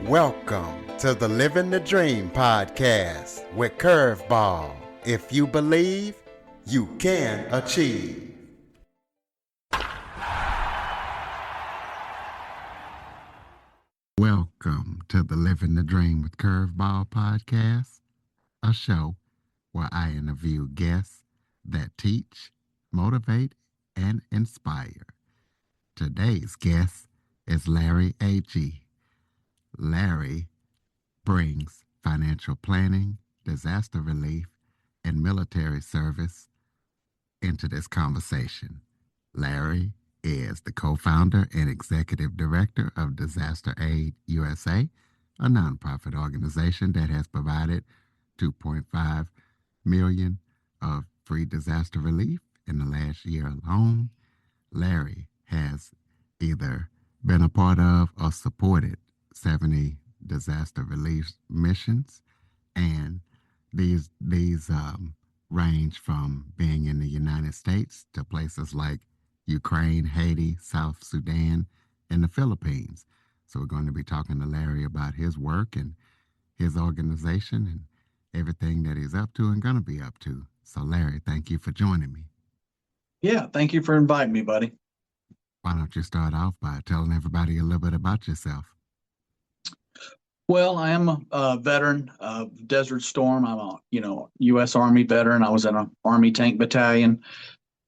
Welcome to the Living the Dream podcast with Curveball. If you believe, you can achieve. Welcome to the Living the Dream with Curveball podcast, a show where I interview guests that teach, motivate, and inspire. Today's guest is Larry Agee. Larry brings financial planning, disaster relief, and military service into this conversation. Larry is the co-founder and executive director of Disaster Aid USA, a nonprofit organization that has provided $2.5 million of free disaster relief in the last year alone. Larry has either been a part of or supported 70 disaster relief missions, and these range from being in the United States to places like Ukraine, Haiti, South Sudan, and the Philippines. So we're going to be talking to Larry about his work and his organization and everything that he's up to and going to be up to. So Larry, thank you for joining me. Yeah, thank you for inviting me, buddy. Why don't you start off by telling everybody a little bit about yourself? Well, I am a veteran of Desert Storm. I'm a, U.S. Army veteran. I was in an Army tank battalion,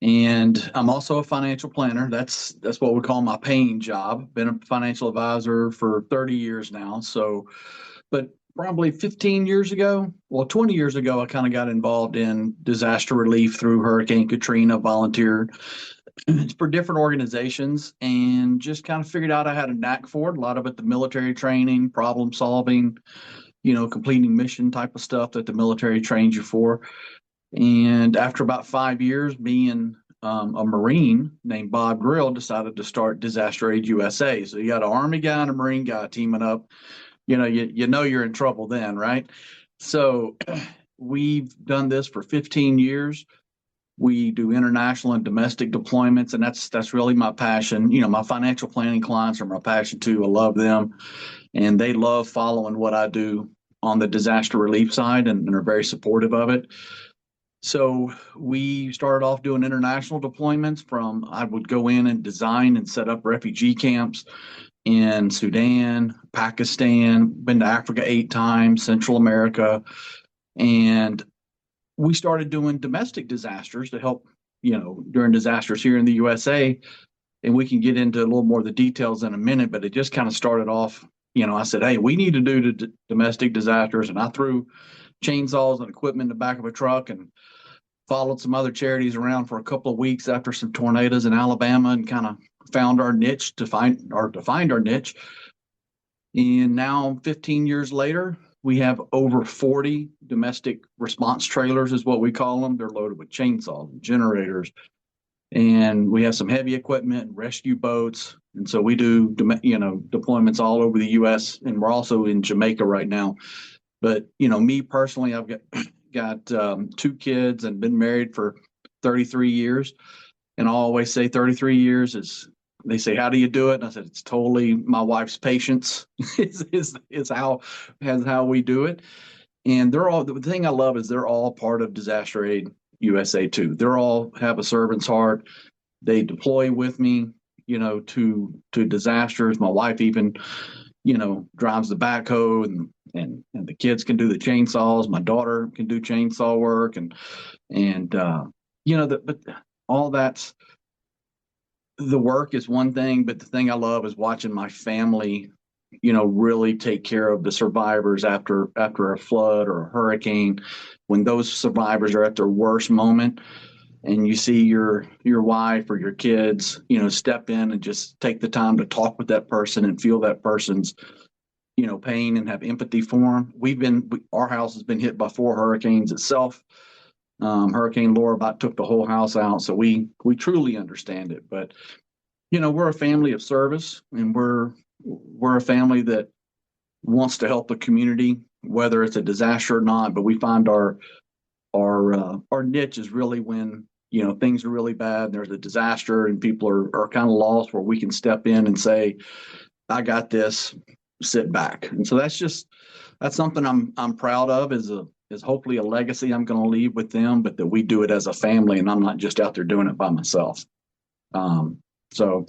and I'm also a financial planner. That's what we call my paying job. Been a financial advisor for 30 years now. So, but probably 15 years ago, 20 years ago, I kind of got involved in disaster relief through Hurricane Katrina, volunteered for different organizations, and just kind of figured out I had a knack for it. A lot of it, the military training, problem solving, completing mission type of stuff that the military trains you for. And after about 5 years, me and a Marine named Bob Grill decided to start Disaster Aid USA. So you got an Army guy and a Marine guy teaming up. You know you're in trouble then, right? So we've done this for 15 years. We do international and domestic deployments, and that's really my passion. My financial planning clients are my passion too. I love them, and they love following what I do on the disaster relief side and are very supportive of it. So we started off doing international deployments. I would go in and design and set up refugee camps in Sudan, Pakistan, been to Africa 8 times, Central America, and we started doing domestic disasters to help, during disasters here in the USA. And we can get into a little more of the details in a minute, but it just kind of started off, I said, hey, we need to do the domestic disasters. And I threw chainsaws and equipment in the back of a truck and followed some other charities around for a couple of weeks after some tornadoes in Alabama and kind of found our niche to find our niche. And now 15 years later, we have over 40 domestic response trailers is what we call them. They're loaded with chainsaws and generators. And we have some heavy equipment and rescue boats. And so we do, deployments all over the U.S. And we're also in Jamaica right now. But, me personally, I've got 2 kids and been married for 33 years. And I always say 33 years is, they say, how do you do it? And I said, it's totally my wife's patience is how we do it. And the thing I love is they're all part of Disaster Aid USA too. They're all have a servant's heart. They deploy with me, to disasters. My wife even, drives the backhoe and the kids can do the chainsaws. My daughter can do chainsaw work but all that's, the work is one thing, but the thing I love is watching my family, really take care of the survivors after a flood or a hurricane, when those survivors are at their worst moment, and you see your wife or your kids, step in and just take the time to talk with that person and feel that person's, pain and have empathy for them. Our house has been hit by 4 hurricanes itself. Hurricane Laura about took the whole house out. So we truly understand it, but we're a family of service, and we're a family that wants to help the community, whether it's a disaster or not. But we find our niche is really when, things are really bad and there's a disaster and people are kind of lost, where we can step in and say, I got this. sit back. And so that's something I'm proud of, is hopefully a legacy I'm going to leave with them, but that we do it as a family and I'm not just out there doing it by myself. Um, so,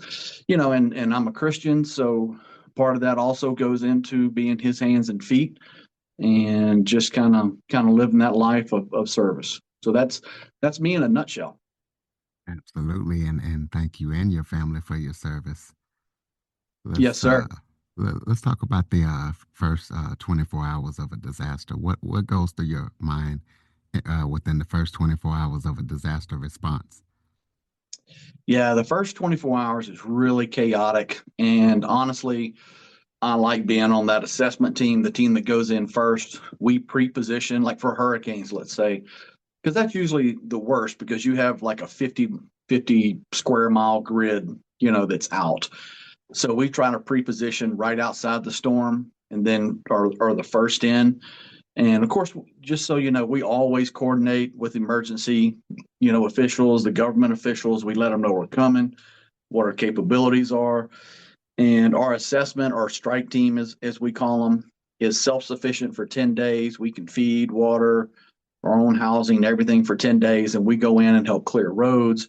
and I'm a Christian, so part of that also goes into being his hands and feet and just kind of living that life of service. So that's me in a nutshell. Absolutely, and thank you and your family for your service. Yes, Let's sir. let's talk about the first 24 hours of a disaster. What goes through your mind within the first 24 hours of a disaster response? Yeah, the first 24 hours is really chaotic. And honestly, I like being on that assessment team, the team that goes in first. We pre-position, like for hurricanes, let's say, because that's usually the worst because you have like a 50 square mile grid, that's out. So we try to pre-position right outside the storm and then are the first in. And of course, just so you know, we always coordinate with emergency, officials, the government officials. We let them know we're coming, what our capabilities are. And our assessment, our strike team, as we call them, is self-sufficient for 10 days. We can feed, water, our own housing, everything for 10 days, and we go in and help clear roads.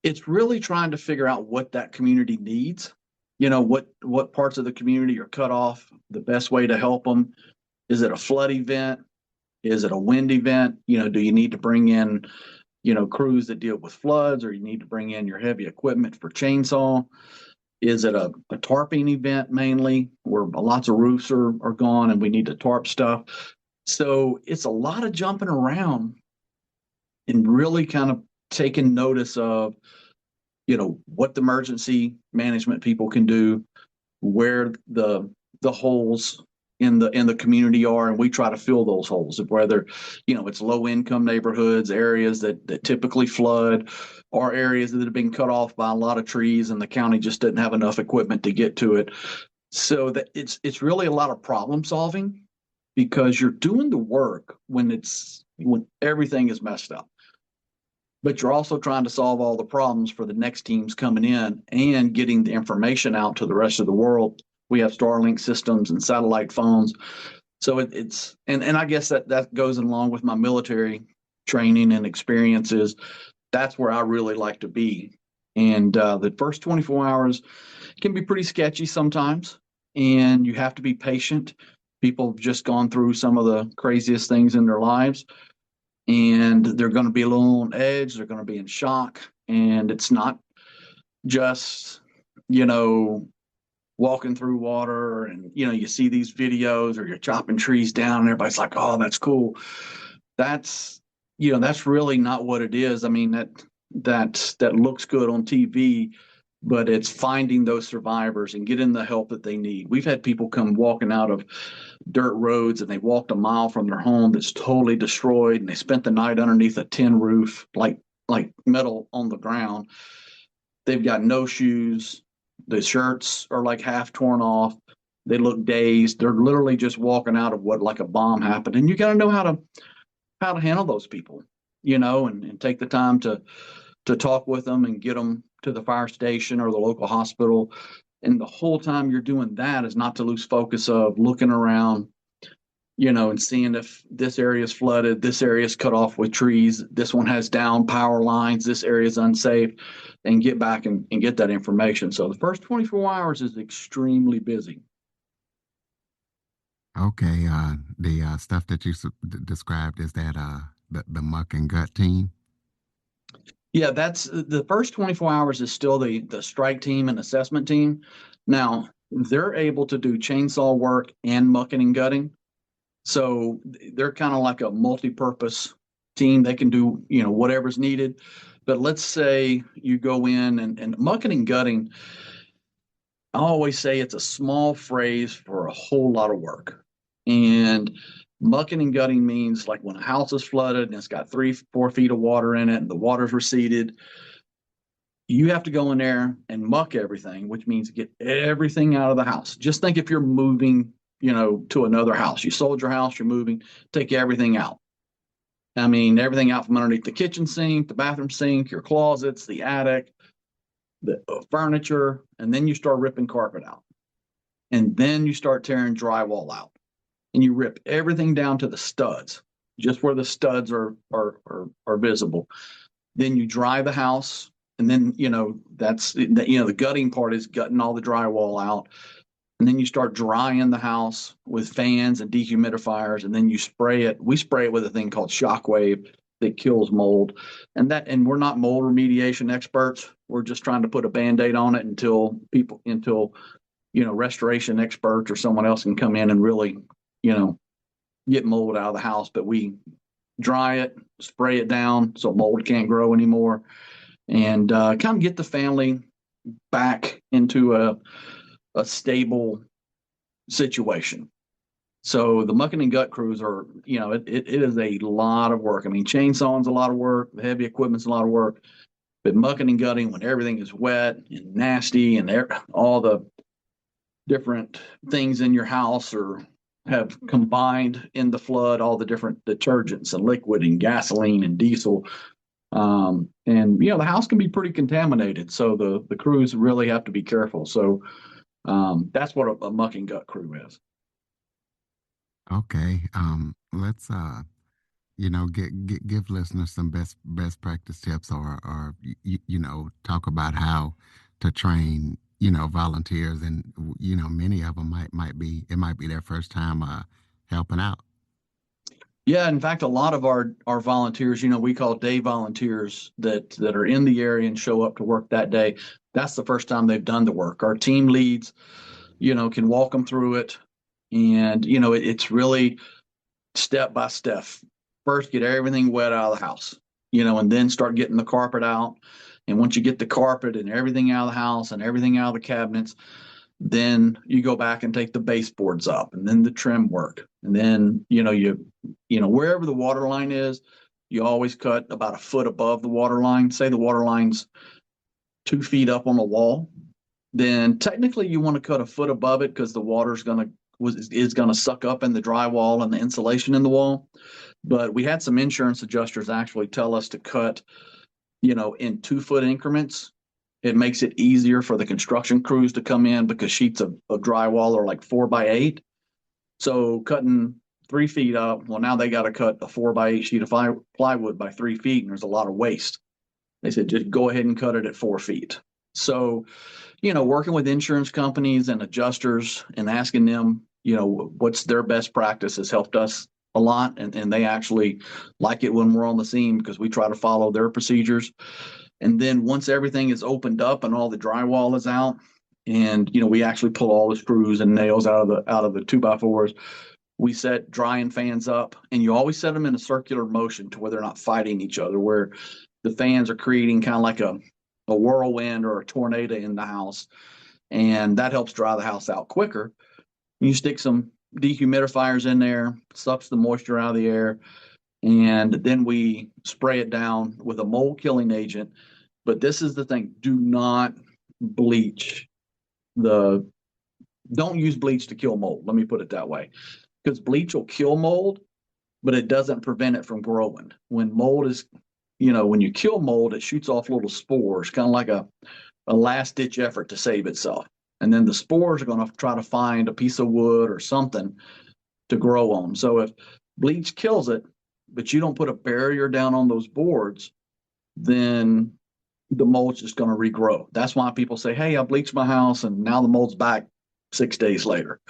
It's really trying to figure out what that community needs. What parts of the community are cut off, the best way to help them. Is it a flood event? Is it a wind event? Do you need to bring in, crews that deal with floods, or you need to bring in your heavy equipment for chainsaw? Is it a tarping event mainly, where lots of roofs are gone and we need to tarp stuff? So it's a lot of jumping around and really kind of taking notice of, what the emergency management people can do, where the holes in the community are, and we try to fill those holes. Whether it's low income neighborhoods, areas that typically flood, or areas that have been cut off by a lot of trees and the county just didn't have enough equipment to get to it. So that it's really a lot of problem solving, because you're doing the work when everything is messed up, but you're also trying to solve all the problems for the next teams coming in and getting the information out to the rest of the world. We have Starlink systems and satellite phones. So and I guess that goes along with my military training and experiences. That's where I really like to be. And the first 24 hours can be pretty sketchy sometimes, and you have to be patient. People have just gone through some of the craziest things in their lives, and they're going to be a little on edge. They're going to be in shock, and it's not just you know walking through water, and you see these videos, or you're chopping trees down and everybody's like, oh, that's cool. That's really not what it is. I mean, that looks good on TV, but it's finding those survivors and getting the help that they need. We've had people come walking out of dirt roads, and they walked a mile from their home that's totally destroyed, and they spent the night underneath a tin roof, like metal on the ground. They've got no shoes. The shirts are like half torn off. They look dazed. They're literally just walking out of what, like a bomb happened. And you got to know how to handle those people, and take the time to talk with them and get them to the fire station or the local hospital. And the whole time you're doing that is not to lose focus of looking around, and seeing if this area is flooded, this area is cut off with trees, this one has down power lines, this area is unsafe, and get back and get that information. So the first 24 hours is extremely busy. Okay, the stuff that you described, is that the muck and gut team? Yeah, that's the first 24 hours is still the strike team and assessment team. Now, they're able to do chainsaw work and mucking and gutting. So they're kind of like a multi-purpose team. They can do, whatever's needed. But let's say you go in and mucking and gutting, I always say it's a small phrase for a whole lot of work. And mucking and gutting means like when a house is flooded and it's got 3, 4 feet of water in it and the water's receded, you have to go in there and muck everything, which means get everything out of the house. Just think if you're moving, to another house. You sold your house, you're moving, take everything out. I mean, everything out from underneath the kitchen sink, the bathroom sink, your closets, the attic, the furniture, and then you start ripping carpet out. and then you start tearing drywall out, and you rip everything down to the studs, just where the studs are visible. Then you dry the house, and then that's the gutting part is gutting all the drywall out, and then you start drying the house with fans and dehumidifiers, and then you spray it. We spray it with a thing called Shockwave that kills mold, and we're not mold remediation experts. We're just trying to put a band-aid on it until restoration experts or someone else can come in and really you know get mold out of the house. But we dry it, spray it down so mold can't grow anymore, and kind of get the family back into a stable situation. So the mucking and gut crews are, it is a lot of work. I mean, chainsawing's a lot of work, the heavy equipment's a lot of work, but mucking and gutting when everything is wet and nasty and all the different things in your house or have combined in the flood, all the different detergents and liquid and gasoline and diesel. And the house can be pretty contaminated. So the crews really have to be careful. So that's what a muck and gut crew is. Okay. Let's give listeners some best practice tips, or talk about how to train volunteers, and many of them might be their first time helping out. Yeah, in fact, a lot of our volunteers, we call day volunteers that are in the area and show up to work that day. That's the first time they've done the work. Our team leads, can walk them through it, and it's really step by step. First, get everything wet out of the house, and then start getting the carpet out. And once you get the carpet and everything out of the house and everything out of the cabinets, then you go back and take the baseboards up, and then the trim work, and then wherever the water line is, you always cut about a foot above the water line. Say the water line's 2 feet up on the wall, then technically you want to cut a foot above it because the water's going to suck up in the drywall and the insulation in the wall. But we had some insurance adjusters actually tell us to cut in 2 foot increments. It makes it easier for the construction crews to come in because sheets of drywall are like 4x8. So cutting 3 feet up, well, now they got to cut a 4x8 sheet of plywood by 3 feet, and there's a lot of waste. They said just go ahead and cut it at 4 feet. So, working with insurance companies and adjusters and asking them, what's their best practice has helped us a lot. And they actually like it when we're on the scene because we try to follow their procedures. And then once everything is opened up and all the drywall is out, and we actually pull all the screws and nails out of the 2x4s, we set drying fans up, and you always set them in a circular motion to where they're not fighting each other, where the fans are creating kind of like a whirlwind or a tornado in the house, and that helps dry the house out quicker. You stick some dehumidifiers in there, sucks the moisture out of the air, and then we spray it down with a mold killing agent. But this is the thing: do not bleach the. Don't use bleach to kill mold. Let me put it that way, because bleach will kill mold, but it doesn't prevent it from growing. When mold is, when you kill mold, it shoots off little spores, kind of like a last ditch effort to save itself. And then the spores are going to try to find a piece of wood or something to grow on. So if bleach kills it, but you don't put a barrier down on those boards, then the mold's just going to regrow. That's why people say, hey, I bleached my house and now the mold's back 6 days later.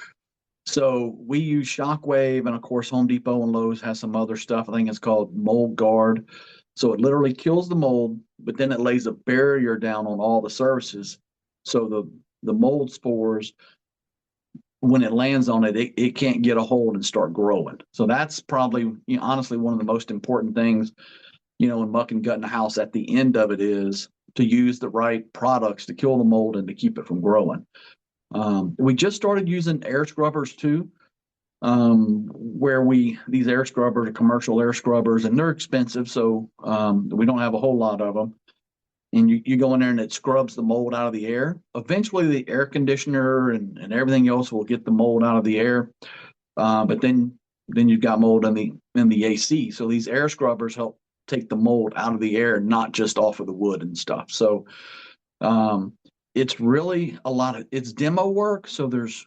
So we use Shockwave, and of course Home Depot and Lowe's has some other stuff. I think it's called Mold Guard. So it literally kills the mold, but then it lays a barrier down on all the surfaces. So the mold spores, when it lands on it, it can't get a hold and start growing. So that's probably, honestly, one of the most important things, in muck and gutting a house at the end of it is to use the right products to kill the mold and to keep it from growing. We just started using air scrubbers too, where these air scrubbers are commercial air scrubbers, and they're expensive. So we don't have a whole lot of them. And you go in there and it scrubs the mold out of the air. Eventually the air conditioner and everything else will get the mold out of the air. But then you've got mold in the AC. So these air scrubbers help take the mold out of the air, not just off of the wood and stuff. So it's really it's demo work. So there's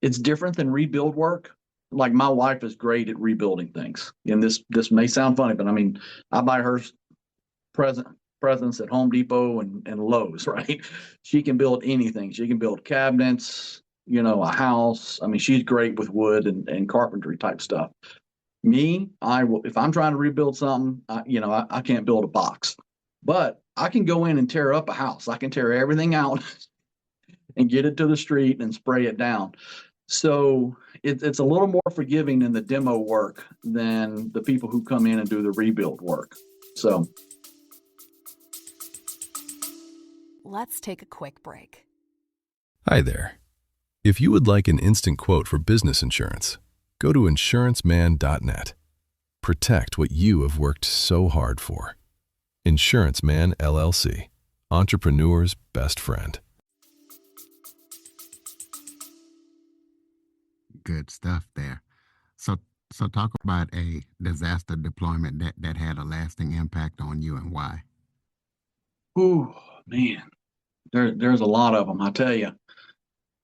It's different than rebuild work. Like my wife is great at rebuilding things, and this may sound funny, but I mean, I buy her present presents at Home Depot and Lowe's, right? She can build anything. She can build cabinets, a house. I mean, she's great with wood and carpentry type stuff. Me, I will if I'm trying to rebuild something, I can't build a box, but I can go in and tear up a house. I can tear everything out and get it to the street and spray it down. So it's a little more forgiving in the demo work than the people who come in and do the rebuild work. So Let's take a quick break. Hi there. If you would like an instant quote for business insurance, go to insuranceman.net. Protect what you have worked so hard for. Insurance Man LLC, entrepreneur's best friend. Good stuff there. So, so talk about a disaster deployment that had a lasting impact on you and why. ooh, man, there's a lot of them. I tell you,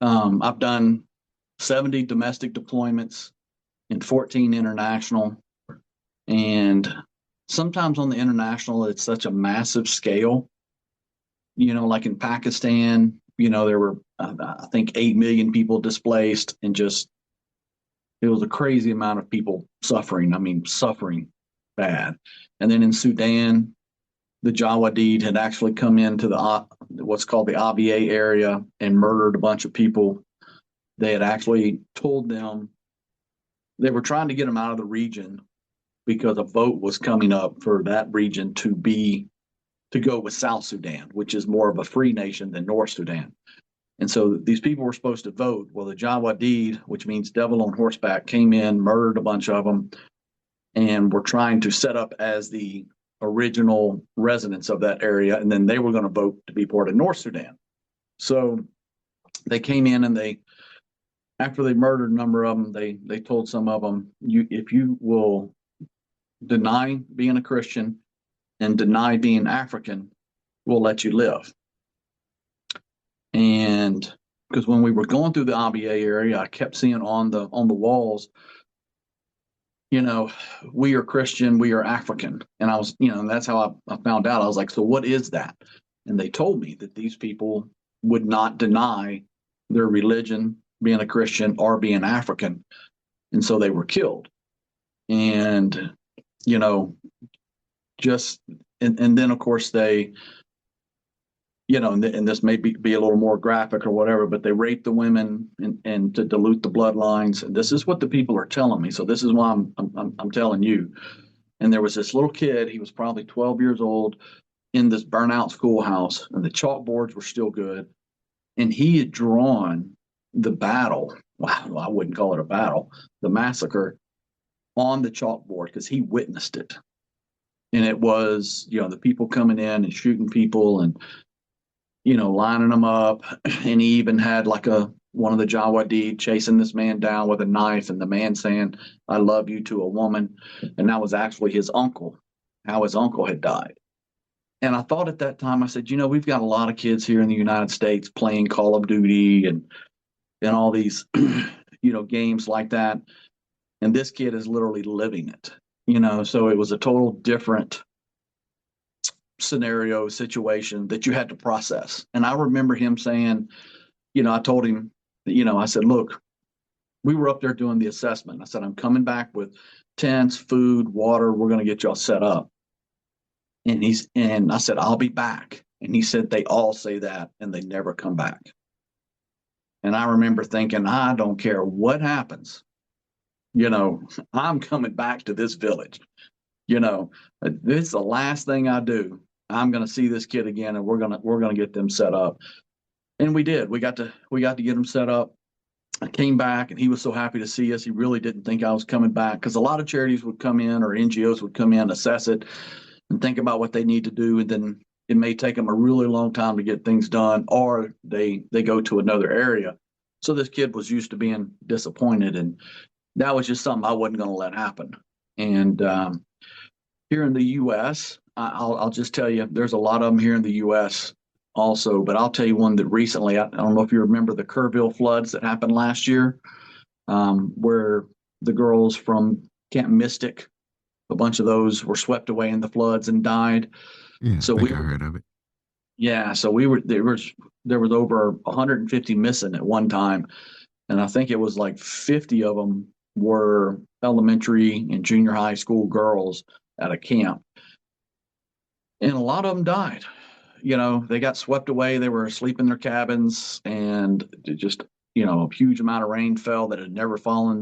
I've done 70 domestic deployments and 14 international, and sometimes on the international, it's such a massive scale. Like in Pakistan, there were I think 8 million people displaced, and just it was a crazy amount of people suffering. I mean, suffering bad. And then in Sudan, the Jawadid had actually come into the what's called the Abyei area and murdered a bunch of people. They had actually told them they were trying to get them out of the region because a vote was coming up for that region to go with South Sudan, which is more of a free nation than North Sudan. And so these people were supposed to vote. Well, the Jawadid, which means devil on horseback, came in, murdered a bunch of them, and were trying to set up as the original residents of that area. And then they were going to vote to be part of North Sudan. So they came in and after they murdered a number of them, they told some of them, if you will deny being a Christian and deny being African, we'll let you live. And because when we were going through the Abyei area, I kept seeing on the walls, we are Christian, we are African. And I was, and that's how I found out. I was like, so what is that? And they told me that these people would not deny their religion, being a Christian or being African. And so they were killed. And, just, and then of course they, and this may be a little more graphic or whatever, but they raped the women and to dilute the bloodlines. And this is what the people are telling me. So this is why I'm telling you. And there was this little kid, he was probably 12 years old, in this burnout schoolhouse, and the chalkboards were still good. And he had drawn the battle. Wow, I wouldn't call it a battle, the massacre on the chalkboard because he witnessed it. And it was, the people coming in and shooting people and, lining them up. And he even had like one of the Jawadid chasing this man down with a knife, and the man saying, "I love you" to a woman. And that was actually his uncle, how his uncle had died. And I thought at that time, I said, we've got a lot of kids here in the United States playing Call of Duty and all these, games like that. And this kid is literally living it, so it was a total different scenario situation that you had to process. And I remember him saying, I told him, I said, look, we were up there doing the assessment. I said, I'm coming back with tents, food, water. We're going to get y'all set up. And I said, I'll be back. And he said, they all say that and they never come back. And I remember thinking, I don't care what happens. I'm coming back to this village. This is the last thing I do. I'm going to see this kid again, and we're going to get them set up. And we did. We got to get them set up. I came back, and he was so happy to see us. He really didn't think I was coming back, because a lot of charities would come in, or NGOs would come in, assess it, and think about what they need to do, and then it may take them a really long time to get things done, or they go to another area. So this kid was used to being disappointed, and that was just something I wasn't going to let happen. And here in the U.S., I'll just tell you, there's a lot of them here in the U.S. also, but I'll tell you one that recently, I don't know if you remember the Kerrville floods that happened last year, where the girls from Camp Mystic, a bunch of those were swept away in the floods and died. Yeah, I So think I heard of it. yeah, so there was over 150 missing at one time, and I think it was like 50 of them were elementary and junior high school girls at a camp, and a lot of them died. They got swept away. They were asleep in their cabins, and it just, a huge amount of rain fell that had never fallen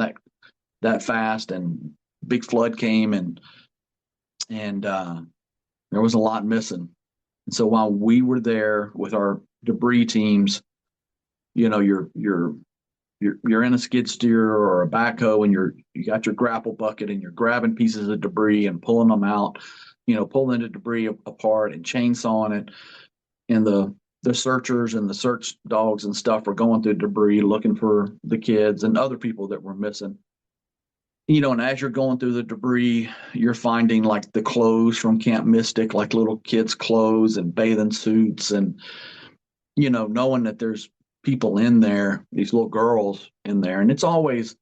that fast, and big flood came, and there was a lot missing. And so while we were there with our debris teams, you're in a skid steer or a backhoe, and you got your grapple bucket, and you're grabbing pieces of debris and pulling them out, pulling the debris apart and chainsawing it. And the searchers and the search dogs and stuff were going through debris looking for the kids and other people that were missing. And as you're going through the debris, you're finding like the clothes from Camp Mystic, like little kids' clothes and bathing suits, and knowing that there's people in there, these little girls in there. And it's always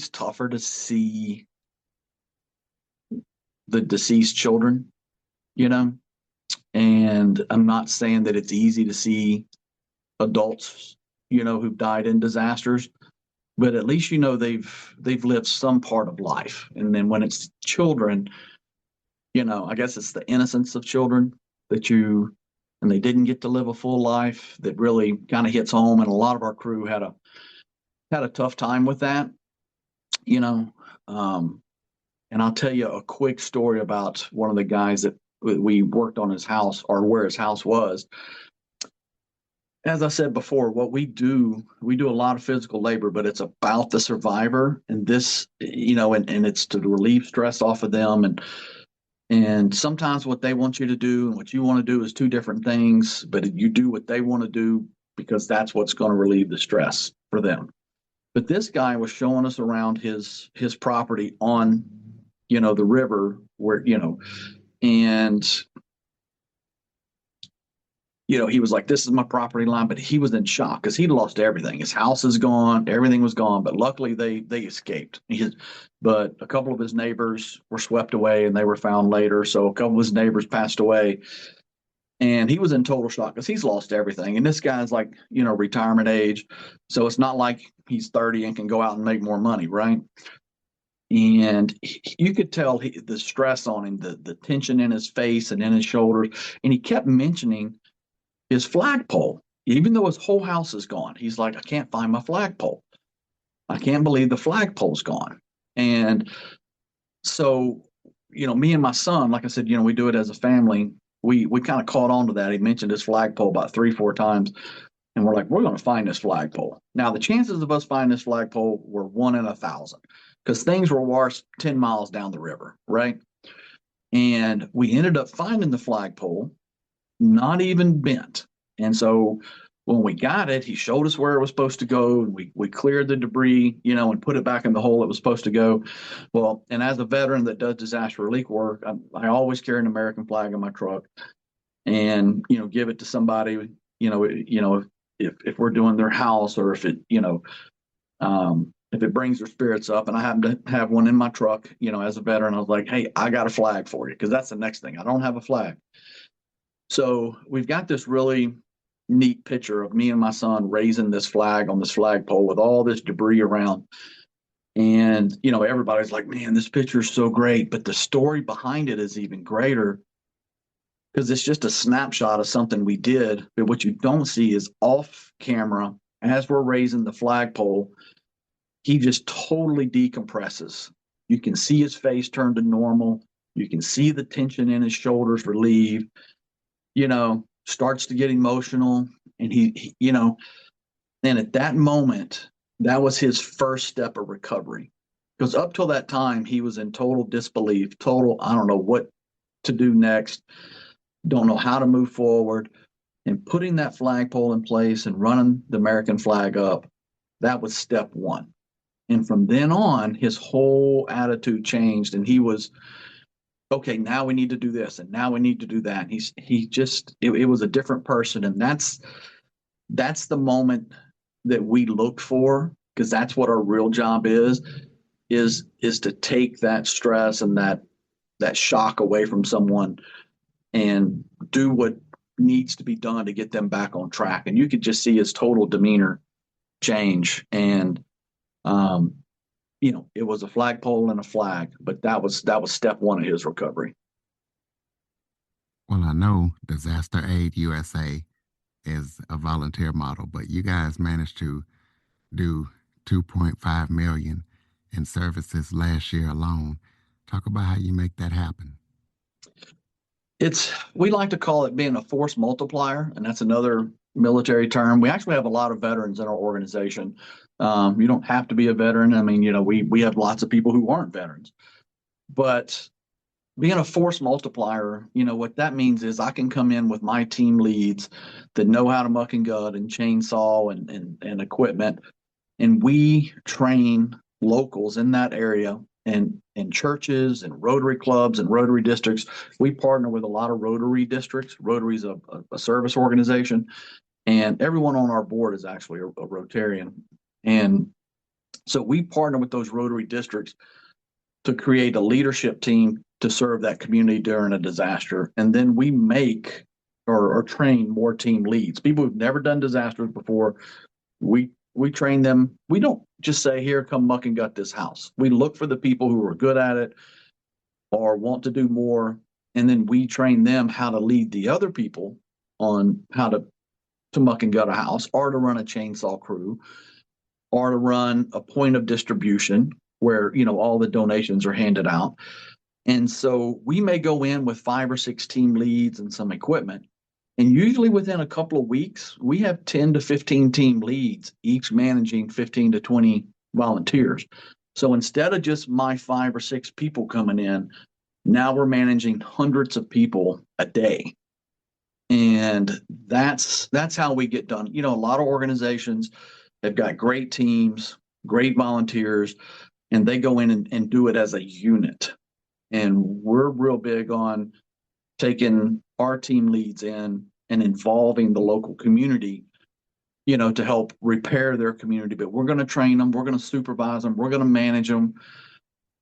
tougher to see the deceased children, and I'm not saying that it's easy to see adults, who've died in disasters, but at least they've lived some part of life. And then when it's children, I guess it's the innocence of children and they didn't get to live a full life that really kind of hits home. And a lot of our crew had a tough time with that, and I'll tell you a quick story about one of the guys that we worked on his house, or where his house was. As I said before, what we do a lot of physical labor, but it's about the survivor, and this, and it's to relieve stress off of them. And sometimes what they want you to do and what you want to do is two different things, but you do what they want to do because that's what's going to relieve the stress for them. But this guy was showing us around his property on, the river where, and he was like, this is my property line, but he was in shock because he'd lost everything. His house is gone, everything was gone, but luckily they escaped. But a couple of his neighbors were swept away and they were found later. So a couple of his neighbors passed away, and he was in total shock because he's lost everything. And this guy's like, retirement age. So it's not like he's 30 and can go out and make more money, right? And you could tell the stress on him, the tension in his face and in his shoulders. And he kept mentioning his flagpole, even though his whole house is gone. He's like, I can't find my flagpole. I can't believe the flagpole's gone. And so, me and my son, like I said, we do it as a family. We kind of caught on to that. He mentioned his flagpole about 3-4 times. And we're like, we're going to find this flagpole. Now, the chances of us finding this flagpole were 1 in 1,000 because things were washed 10 miles down the river, right? And we ended up finding the flagpole, not even bent. And so when we got it, he showed us where it was supposed to go. And we cleared the debris, and put it back in the hole it was supposed to go. Well, and as a veteran that does disaster relief work, I always carry an American flag in my truck and, give it to somebody, if we're doing their house, or if it, if it brings their spirits up. And I happen to have one in my truck, as a veteran. I was like, hey, I got a flag for you, because that's the next thing. I don't have a flag. So we've got this really neat picture of me and my son raising this flag on this flagpole with all this debris around. And, everybody's like, man, this picture is so great. But the story behind it is even greater, because it's just a snapshot of something we did. But what you don't see is off camera, as we're raising the flagpole, he just totally decompresses. You can see his face turn to normal. You can see the tension in his shoulders relieve. Starts to get emotional, and he and at that moment, that was his first step of recovery. Because up till that time, he was in total disbelief, I don't know what to do next, don't know how to move forward. And putting that flagpole in place and running the American flag up, that was step one. And from then on, his whole attitude changed, and he was okay, now we need to do this and now we need to do that. It was a different person. And that's the moment that we look for, because that's what our real job is to take that stress and that shock away from someone and do what needs to be done to get them back on track. And you could just see his total demeanor change. And it was a flagpole and a flag, but that was step one of his recovery. Well, I know Disaster Aid USA is a volunteer model, but you guys managed to do 2.5 million in services last year alone. Talk about how you make that happen. We like to call it being a force multiplier, and that's another military term. We actually have a lot of veterans in our organization. You don't have to be a veteran. I mean, we have lots of people who aren't veterans, but being a force multiplier, what that means is I can come in with my team leads that know how to muck and gut and chainsaw and equipment, and we train locals in that area and in churches and Rotary clubs and Rotary districts. We partner with a lot of Rotary districts. Rotary's a service organization, and everyone on our board is actually a Rotarian. And so we partner with those Rotary districts to create a leadership team to serve that community during a disaster. And then we make or train more team leads, people who've never done disasters before. We train them. We don't just say, here, come muck and gut this house. We look for the people who are good at it or want to do more. And then we train them how to lead the other people on how to muck and gut a house, or to run a chainsaw crew, or to run a point of distribution where, all the donations are handed out. And so we may go in with 5 or 6 team leads and some equipment. And usually within a couple of weeks, we have 10 to 15 team leads, each managing 15 to 20 volunteers. So instead of just my 5 or 6 people coming in, now we're managing hundreds of people a day. And that's how we get done. A lot of organizations have got great teams, great volunteers, and they go in and do it as a unit. And we're real big on taking our team leads in and involving the local community, to help repair their community. But we're going to train them, we're going to supervise them, we're going to manage them,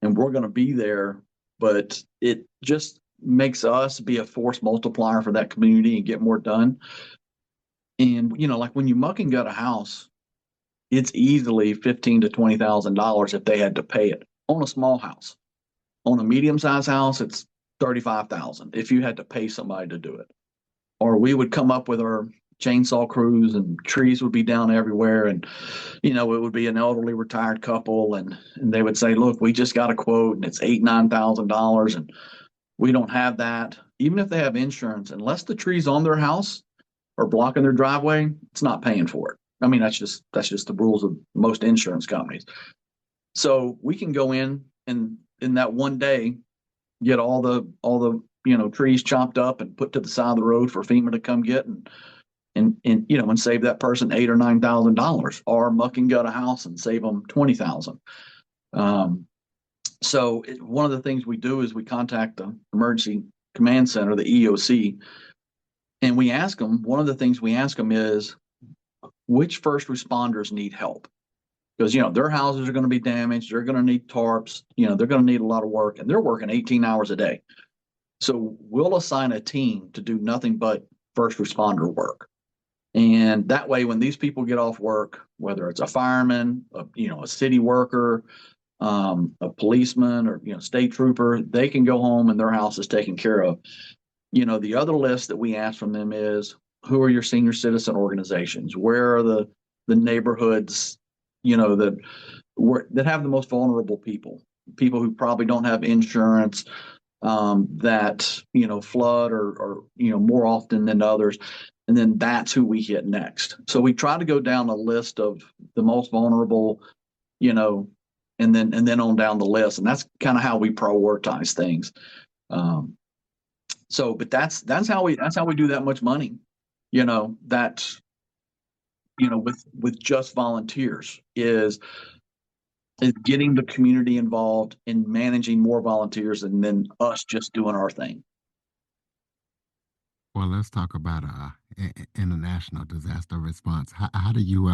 and we're going to be there. But it just makes us be a force multiplier for that community and get more done. And, like when you muck and gut a house, it's easily $15,000 to $20,000 if they had to pay it on a small house. On a medium-sized house, it's $35,000 if you had to pay somebody to do it. Or we would come up with our chainsaw crews, and trees would be down everywhere, and it would be an elderly retired couple, and they would say, look, we just got a quote and it's $8,000-9,000, and we don't have that. Even if they have insurance, unless the trees on their house are blocking their driveway, it's not paying for it. I mean, that's just the rules of most insurance companies. So we can go in and in that one day get all the trees chopped up and put to the side of the road for FEMA to come get and save that person $8,000 or $9,000, or muck and gut a house and save them $20,000. So one of the things we do is we contact the Emergency Command Center, the EOC, and we ask them. One of the things we ask them is, which first responders need help? Because their houses are going to be damaged, they're going to need tarps, they're going to need a lot of work, and they're working 18 hours a day. So we'll assign a team to do nothing but first responder work. And that way, when these people get off work, whether it's a fireman, a city worker, a policeman, or state trooper, they can go home and their house is taken care of. The other list that we ask from them is, who are your senior citizen organizations? Where are the neighborhoods, that have the most vulnerable people who probably don't have insurance, that flood or more often than others. And then that's who we hit next. So we try to go down a list of the most vulnerable, and then on down the list. And that's kind of how we prioritize things. But that's how we do that much money, with just volunteers, is is getting the community involved in managing more volunteers and then us just doing our thing. Well, let's talk about international disaster response. How do you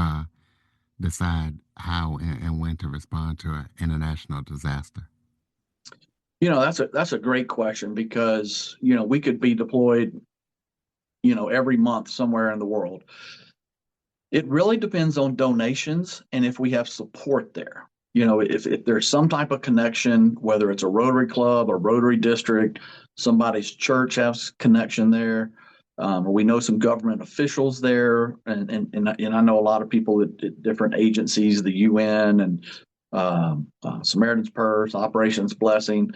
decide how and when to respond to an international disaster? That's a great question because we could be deployed every month somewhere in the world. It really depends on donations and if we have support there. If there's some type of connection, whether it's a Rotary Club or Rotary District, somebody's church has connection there, or we know some government officials there, and I know a lot of people at different agencies, the UN and Samaritan's Purse, Operations Blessing.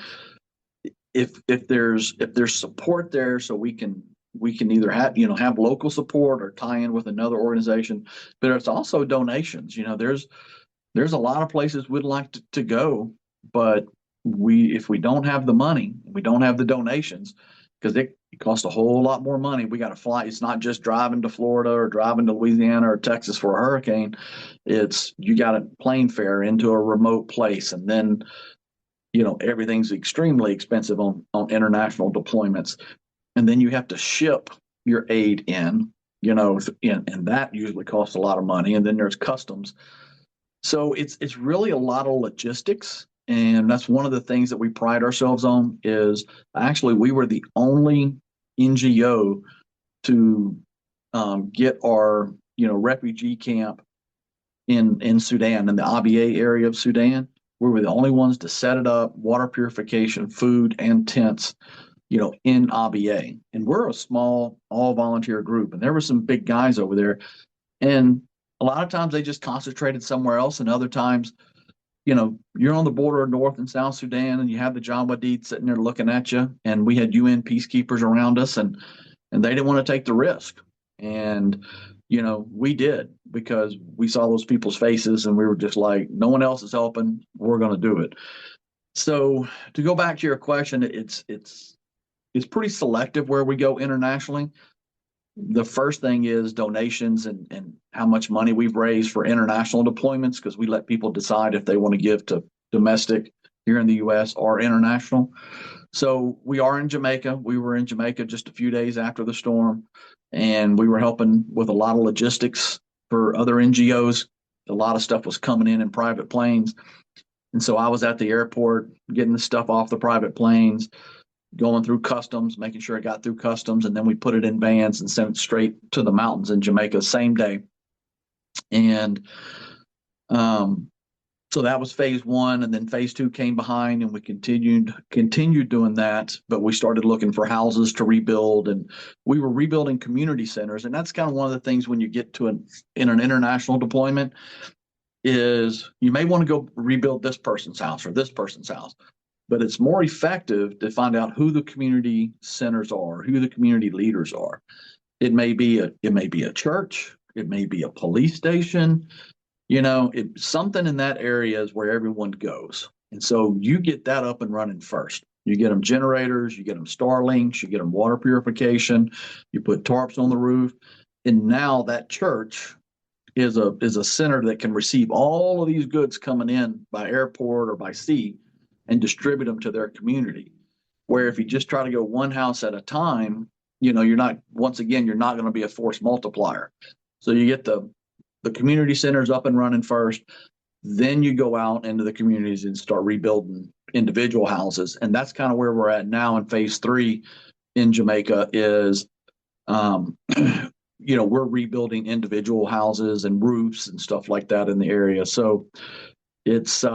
If there's support there, so we can either have local support or tie in with another organization, but it's also donations. There's a lot of places we'd like to go, but if we don't have the money, we don't have the donations, because it costs a whole lot more money. We got to fly. It's not just driving to Florida or driving to Louisiana or Texas for a hurricane. It's you got a plane fare into a remote place, and then everything's extremely expensive on international deployments, and then you have to ship your aid in, and that usually costs a lot of money, and then there's customs. So it's really a lot of logistics, and that's one of the things that we pride ourselves on. Is actually we were the only NGO to get our refugee camp in Sudan, in the Abyei area of Sudan. We were the only ones to set it up, water purification, food, and tents, in Abyei. And we're a small, all volunteer group. And there were some big guys over there. And a lot of times they just concentrated somewhere else. And other times, you're on the border of North and South Sudan and you have the Janjaweed sitting there looking at you. And we had UN peacekeepers around us and they didn't want to take the risk. And we did, because we saw those people's faces and we were just like, no one else is helping. We're going to do it. So to go back to your question, it's pretty selective where we go internationally. The first thing is donations and how much money we've raised for international deployments, because we let people decide if they want to give to domestic here in the U.S. or international. So we are in Jamaica. We were in Jamaica just a few days after the storm, and we were helping with a lot of logistics for other NGOs. A lot of stuff was coming in private planes. And so I was at the airport getting the stuff off the private planes, going through customs, making sure it got through customs, and then we put it in vans and sent it straight to the mountains in Jamaica same day. And so that was phase one, and then phase two came behind, and we continued doing that. But we started looking for houses to rebuild, and we were rebuilding community centers. And that's kind of one of the things when you get to in an international deployment is you may want to go rebuild this person's house or this person's house, but it's more effective to find out who the community centers are, who the community leaders are. It may be a church, it may be a police station. Something in that area is where everyone goes. And so you get that up and running first. You get them generators, you get them Starlinks, you get them water purification, you put tarps on the roof. And now that church is a center that can receive all of these goods coming in by airport or by sea and distribute them to their community. Where if you just try to go one house at a time, you're not going to be a force multiplier. So you get the community centers up and running first, then you go out into the communities and start rebuilding individual houses. And that's kind of where we're at now in phase three in Jamaica is, we're rebuilding individual houses and roofs and stuff like that in the area. So it's,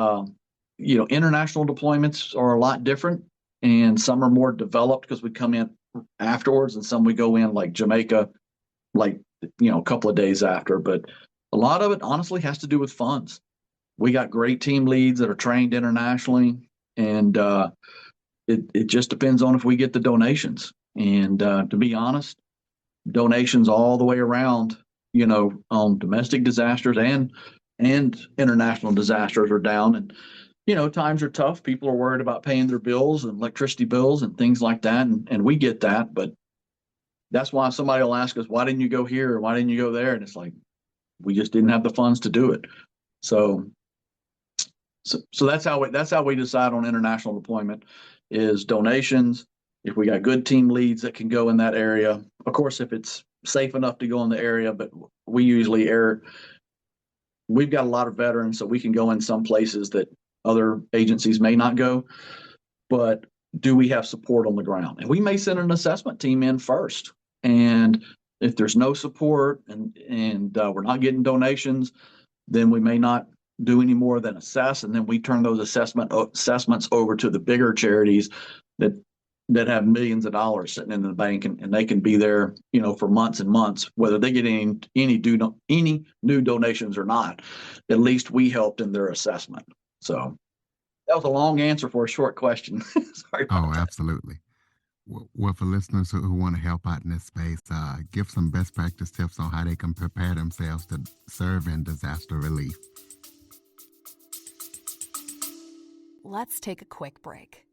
international deployments are a lot different, and some are more developed because we come in afterwards, and some we go in like Jamaica, a couple of days after. But a lot of it honestly has to do with funds. We got great team leads that are trained internationally, and it just depends on if we get the donations. And to be honest, donations all the way around, on domestic disasters and international disasters are down. And times are tough. People are worried about paying their bills and electricity bills and things like that, and we get that. But that's why somebody will ask us, why didn't you go here or why didn't you go there? And it's like, we just didn't have the funds to do it. So So that's how we decide on international deployment is donations. If we got good team leads that can go in that area, of course, if it's safe enough to go in the area, but we usually we've got a lot of veterans, so we can go in some places that other agencies may not go. But do we have support on the ground? And we may send an assessment team in first. And if there's no support and we're not getting donations, then we may not do any more than assess, and then we turn those assessments over to the bigger charities that have millions of dollars sitting in the bank, and they can be there, for months and months, whether they get any new donations or not. At least we helped in their assessment. So that was a long answer for a short question. Sorry about Oh, that. absolutely. Well, for listeners who want to help out in this space, give some best practice tips on how they can prepare themselves to serve in disaster relief. Let's take a quick break.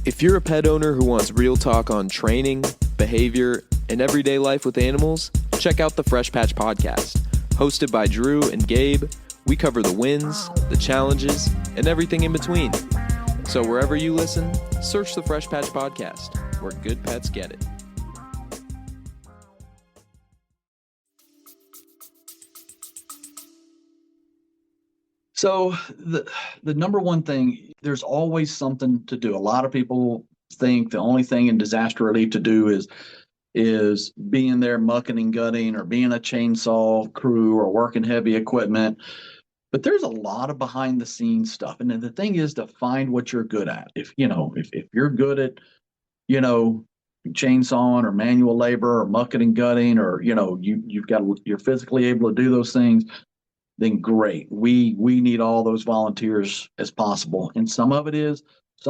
If you're a pet owner who wants real talk on training, behavior, and everyday life with animals, check out the Fresh Patch Podcast. Hosted by Drew and Gabe, we cover the wins, the challenges, and everything in between. So wherever you listen, search the Fresh Patch Podcast, where good pets get it. So the number one thing, there's always something to do. A lot of people think the only thing in disaster relief to do is being there mucking and gutting, or being a chainsaw crew, or working heavy equipment. But there's a lot of behind the scenes stuff. And then the thing is to find what you're good at. If you're good at, chainsawing or manual labor or mucking and gutting, or, you're physically able to do those things, then great. We need all those volunteers as possible. And some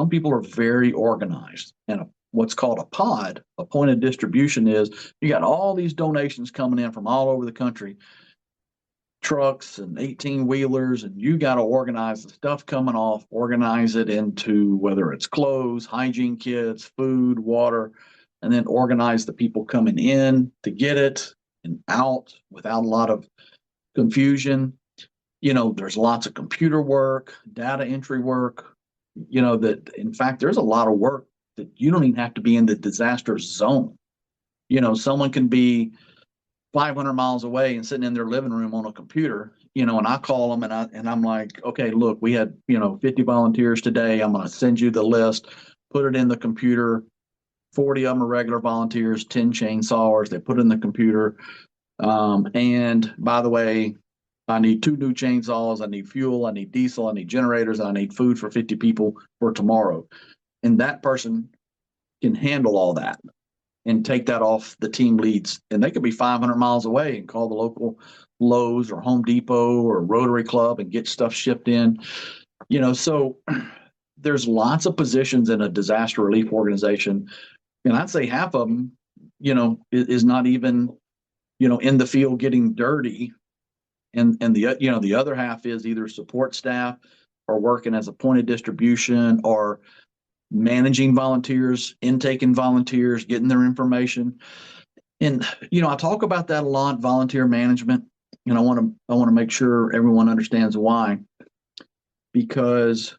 people are very organized. And what's called a pod, a point of distribution, is you got all these donations coming in from all over the country, trucks and 18-wheelers, and you got to organize the stuff coming off, organize it into whether it's clothes, hygiene kits, food, water, and then organize the people coming in to get it and out without a lot of confusion. There's lots of computer work, data entry work, that in fact, there's a lot of work that you don't even have to be in the disaster zone. Someone can be 500 miles away and sitting in their living room on a computer, and I call them and I'm like, okay, look, we had, 50 volunteers today. I'm going to send you the list, put it in the computer. 40 of them are regular volunteers, 10 chainsawers. They put it in the computer. And by the way, I need 2 new chainsaws. I need fuel. I need diesel. I need generators. I need food for 50 people for tomorrow. And that person can handle all that and take that off the team leads. And they could be 500 miles away and call the local Lowe's or Home Depot or Rotary Club and get stuff shipped in. So there's lots of positions in a disaster relief organization. And I'd say half of them, is not even, in the field getting dirty. And the other half is either support staff or working as a point of distribution or managing volunteers, intaking volunteers, getting their information. And, I talk about that a lot, volunteer management. And I want to make sure everyone understands why, because,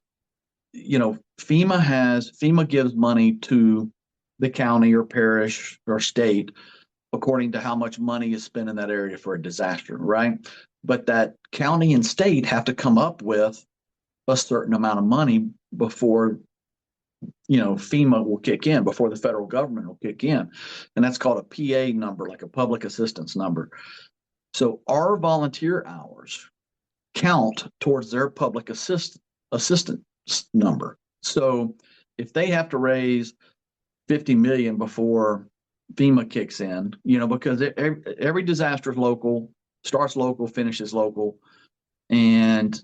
FEMA gives money to the county or parish or state according to how much money is spent in that area for a disaster, right? But that county and state have to come up with a certain amount of money before, FEMA will kick in, before the federal government will kick in. And that's called a PA number, like a public assistance number. So our volunteer hours count towards their public assistance number. So if they have to raise 50 million before FEMA kicks in, because every disaster is local, starts local, finishes local. And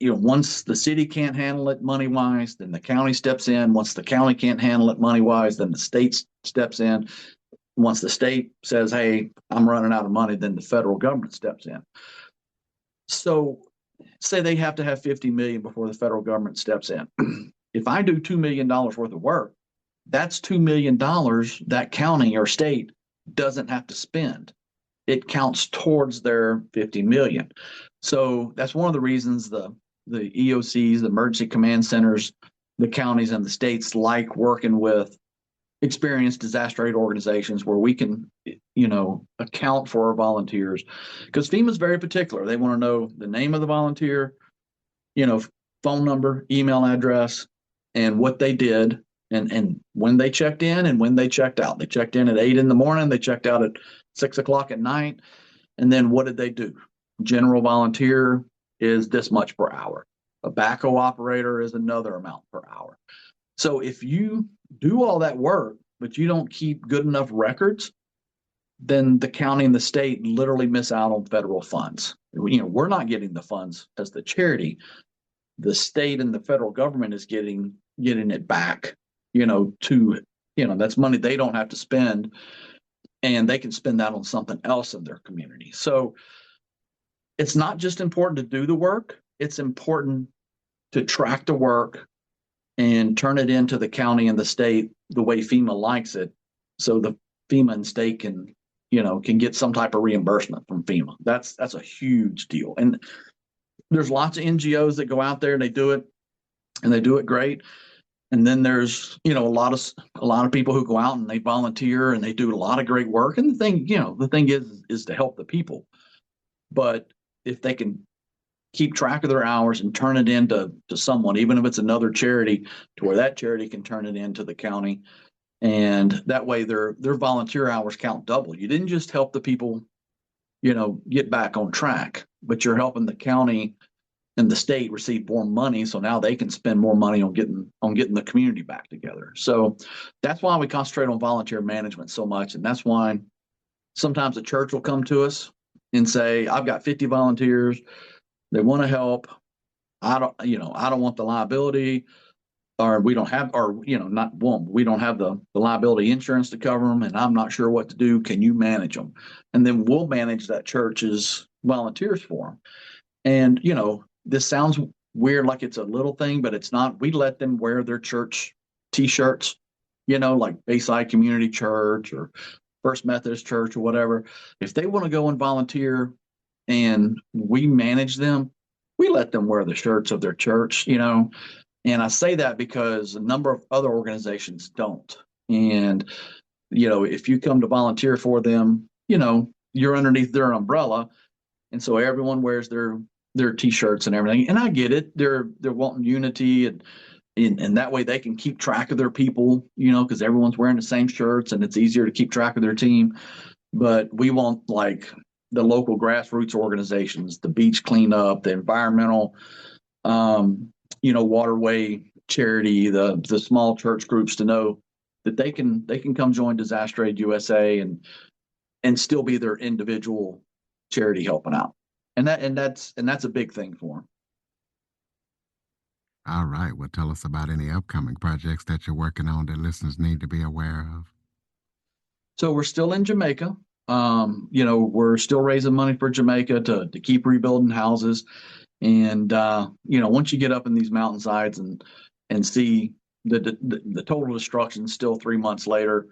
once the city can't handle it money wise, then the county steps in. Once the county can't handle it money wise, then the state steps in. Once the state says, hey, I'm running out of money, then the federal government steps in. So say they have to have 50 million before the federal government steps in. If I do $2 million worth of work, that's $2 million that county or state doesn't have to spend. it counts towards their 50 million. So that's one of the reasons the EOCs, the emergency command centers, the counties and the states like working with experienced disaster aid organizations where we can, account for our volunteers. Because FEMA's very particular. They want to know the name of the volunteer, phone number, email address, and what they did, and when they checked in and when they checked out. They checked in at 8 in the morning, they checked out at 6 o'clock at night, and then what did they do? General volunteer is this much per hour. A backhoe operator is another amount per hour. So if you do all that work, but you don't keep good enough records, then the county and the state literally miss out on federal funds. We're not getting the funds as the charity. The state and the federal government is getting it back, that's money they don't have to spend, and they can spend that on something else in their community. So it's not just important to do the work, it's important to track the work and turn it into the county and the state the way FEMA likes it. So the FEMA and state can get some type of reimbursement from FEMA. That's a huge deal. And there's lots of NGOs that go out there and they do it great. And then there's, a lot of people who go out and they volunteer and they do a lot of great work. And the thing is to help the people. But if they can keep track of their hours and turn it into someone, even if it's another charity, to where that charity can turn it into the county, and that way their volunteer hours count double. You didn't just help the people, get back on track, but you're helping the county and the state receive more money, so now they can spend more money on getting the community back together. So that's why we concentrate on volunteer management so much, and that's why sometimes a church will come to us and say, "I've got 50 volunteers. They want to help. I don't want the liability, or we don't have, we don't have the liability insurance to cover them, and I'm not sure what to do. Can you manage them?" And then we'll manage that church's volunteers for them. And, this sounds weird, like it's a little thing, but it's not. We let them wear their church T-shirts, like Bayside Community Church or First Methodist Church or whatever. If they want to go and volunteer and we manage them, we let them wear the shirts of their church, And I say that because a number of other organizations don't. And, if you come to volunteer for them, you're underneath their umbrella. And so everyone wears their T-shirts and everything. And I get it. They're wanting unity, and that way they can keep track of their people, because everyone's wearing the same shirts and it's easier to keep track of their team. But we want, like, the local grassroots organizations, the beach cleanup, the environmental, waterway charity, the small church groups, to know that they can come join Disaster Aid USA and still be their individual charity helping out. And that's a big thing for them. All right. Well, tell us about any upcoming projects that you're working on that listeners need to be aware of. So we're still in Jamaica. We're still raising money for Jamaica to keep rebuilding houses. And, once you get up in these mountainsides and see the total destruction still 3 months later,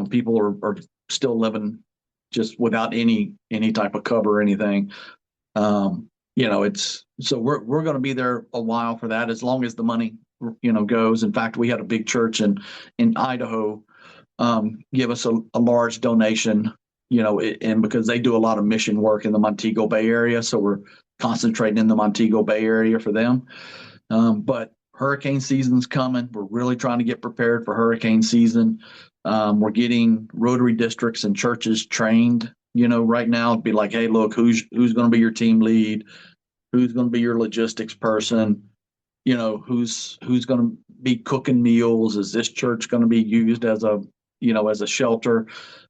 people are still living just without any type of cover or anything. So we're going to be there a while for that, as long as the money, goes. In fact, we had a big church in Idaho give us a large donation, and because they do a lot of mission work in the Montego Bay area, so we're concentrating in the Montego Bay area for them. But hurricane season's coming. We're really trying to get prepared for hurricane season. We're getting Rotary districts and churches trained, right now, to be like, hey, look, who's going to be your team lead? Who's going to be your logistics person? Who's going to be cooking meals? Is this church going to be used as a shelter?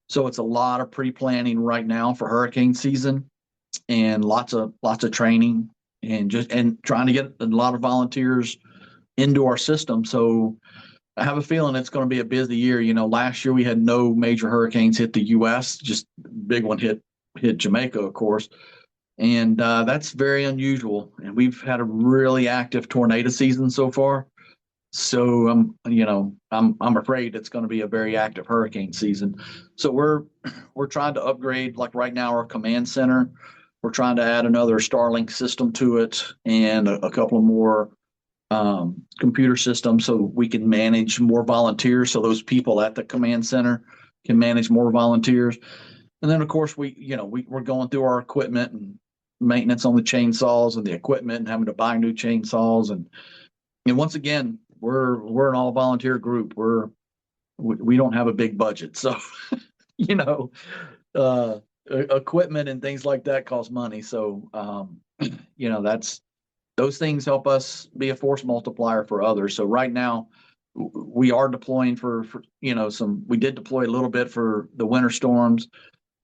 So it's a lot of pre-planning right now for hurricane season, and lots of training, and trying to get a lot of volunteers into our system. So I have a feeling it's going to be a busy year. Last year we had no major hurricanes hit the U.S. Just big one hit Jamaica, of course. And that's very unusual. And we've had a really active tornado season so far. So I'm afraid it's going to be a very active hurricane season. So we're trying to upgrade, like right now, our command center. We're trying to add another Starlink system to it and a couple of more computer systems so we can manage more volunteers. So those people at the command center can manage more volunteers. And then of course we're going through our equipment and maintenance on the chainsaws and the equipment and having to buy new chainsaws and once again we're an all volunteer group. We don't have a big budget, so you know uh, equipment and things like that cost money. So that's those things help us be a force multiplier for others. So right now we are deploying for we did deploy a little bit for the winter storms,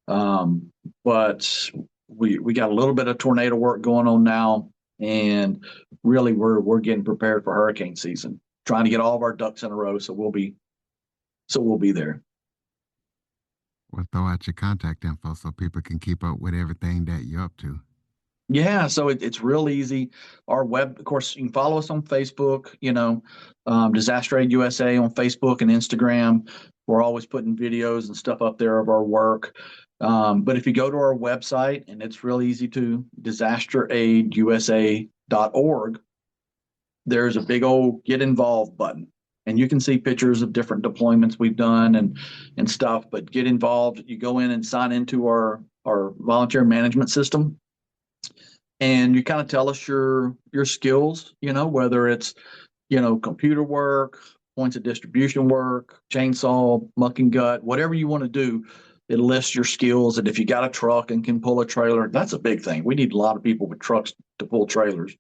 but we got a little bit of tornado work going on now, and really we're getting prepared for hurricane season, trying to get all of our ducks in a row. So we'll be there. We'll throw out your contact info so people can keep up with everything that you're up to. Yeah, so it's real easy. Our web, of course, you can follow us on Facebook, Disaster Aid USA on Facebook and Instagram. We're always putting videos and stuff up there of our work. But if you go to our website, and it's real easy to disasteraidusa.org, there's a big old Get Involved button. And you can see pictures of different deployments we've done and stuff, but get involved. You go in and sign into our volunteer management system. And you kind of tell us your skills, whether it's, computer work, points of distribution work, chainsaw, muck and gut, whatever you want to do. It lists your skills. And if you got a truck and can pull a trailer, that's a big thing. We need a lot of people with trucks to pull trailers.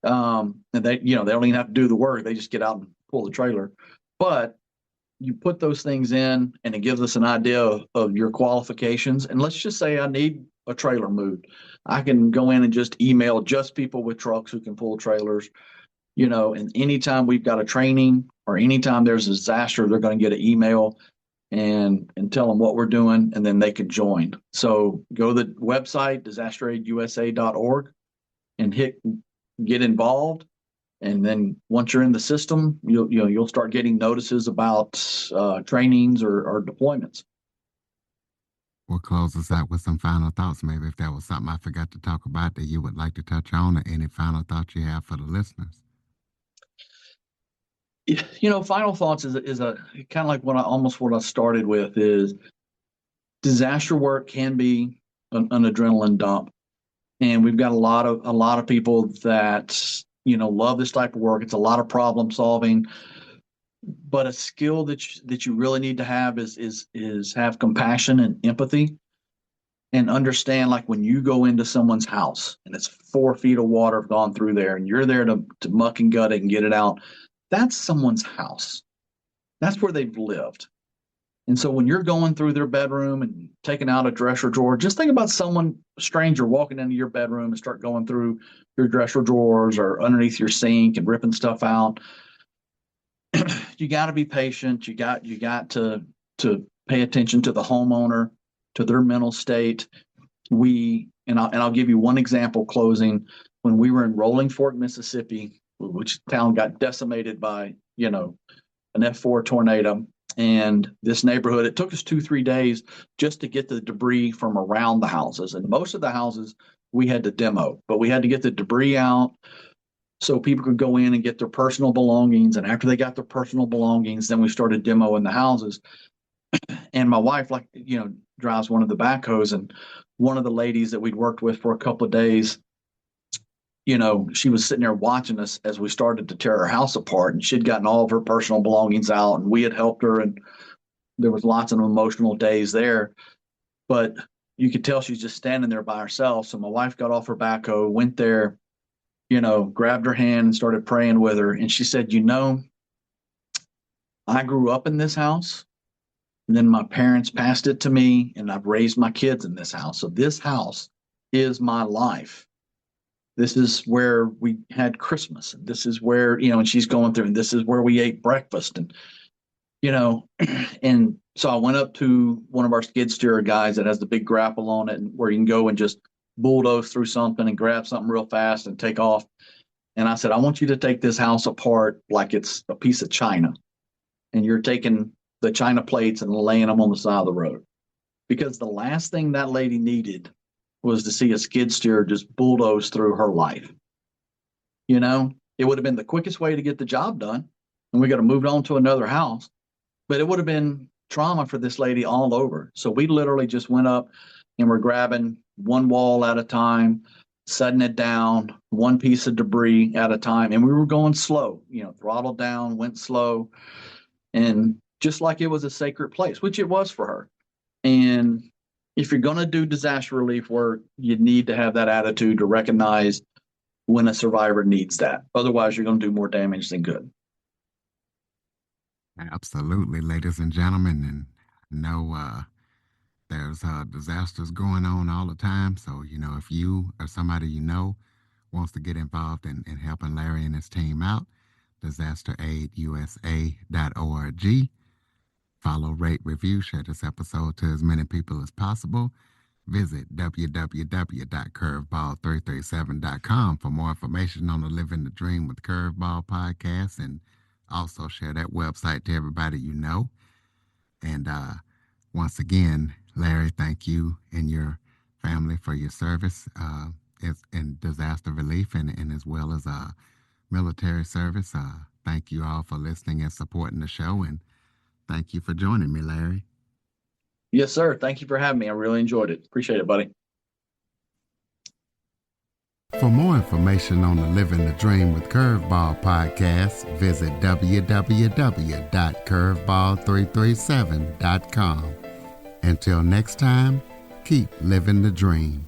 And they don't even have to do the work. They just get out and pull the trailer. But you put those things in and it gives us an idea of your qualifications. And let's just say I need a trailer moved. I can go in and just email just people with trucks who can pull trailers, and anytime we've got a training or anytime there's a disaster, they're going to get an email and tell them what we're doing, and then they can join. So go to the website, disasteraidusa.org, and hit get involved. And then once you're in the system, you'll start getting notices about trainings or deployments. We'll close us out with some final thoughts. Maybe if there was something I forgot to talk about that you would like to touch on, or any final thoughts you have for the listeners. Final thoughts is a kind of like what I started with is disaster work can be an adrenaline dump, and we've got a lot of people that love this type of work. It's a lot of problem solving, but a skill that you really need to have is have compassion and empathy, and understand, like when you go into someone's house and it's 4 feet of water have gone through there, and you're there to muck and gut it and get it out. That's someone's house. That's where they've lived. And so when you're going through their bedroom and taking out a dresser drawer, just think about a stranger walking into your bedroom and start going through your dresser drawers or underneath your sink and ripping stuff out. You got to be patient. You got to pay attention to the homeowner, to their mental state. I'll give you one example closing. When we were in Rolling Fork, Mississippi, which town got decimated by, an F4 tornado. And this neighborhood, it took us 2-3 days just to get the debris from around the houses. And most of the houses we had to demo, but we had to get the debris out so people could go in and get their personal belongings. And after they got their personal belongings, then we started demoing the houses. And my wife, drives one of the backhoes, and one of the ladies that we'd worked with for a couple of days, she was sitting there watching us as we started to tear her house apart, and she'd gotten all of her personal belongings out, and we had helped her, and there was lots of emotional days there. But you could tell she's just standing there by herself. So my wife got off her backhoe, went there, grabbed her hand and started praying with her. And she said, I grew up in this house, and then my parents passed it to me, and I've raised my kids in this house. So this house is my life. This is where we had Christmas, and this is where, and she's going through, and this is where we ate breakfast. And, and so I went up to one of our skid steer guys that has the big grapple on it, and where you can go and just bulldoze through something and grab something real fast and take off. And I said, I want you to take this house apart like it's a piece of china. And you're taking the china plates and laying them on the side of the road. Because the last thing that lady needed was to see a skid steer just bulldoze through her life. You know, it would have been the quickest way to get the job done. And we got to move on to another house. But it would have been trauma for this lady all over. So we literally just went up and we're grabbing one wall at a time, setting it down, one piece of debris at a time. And we were going slow, you know, throttled down, went slow. And just like it was a sacred place, which it was for her. And if you're going to do disaster relief work, you need to have that attitude to recognize when a survivor needs that. Otherwise, you're going to do more damage than good. Absolutely, ladies and gentlemen. And I know there's disasters going on all the time. So, you know, if you or somebody you know wants to get involved in helping Larry and his team out, disasteraidusa.org. Follow, rate, review, share this episode to as many people as possible. Visit www.curveball337.com for more information on the Living the Dream with Curveball podcast, and also share that website to everybody you know. And once again, Larry, thank you and your family for your service in disaster relief and as well as military service. Thank you all for listening and supporting the show, and thank you for joining me, Larry. Yes, sir. Thank you for having me. I really enjoyed it. Appreciate it, buddy. For more information on the Living the Dream with Curveball podcast, visit www.curveball337.com. Until next time, keep living the dream.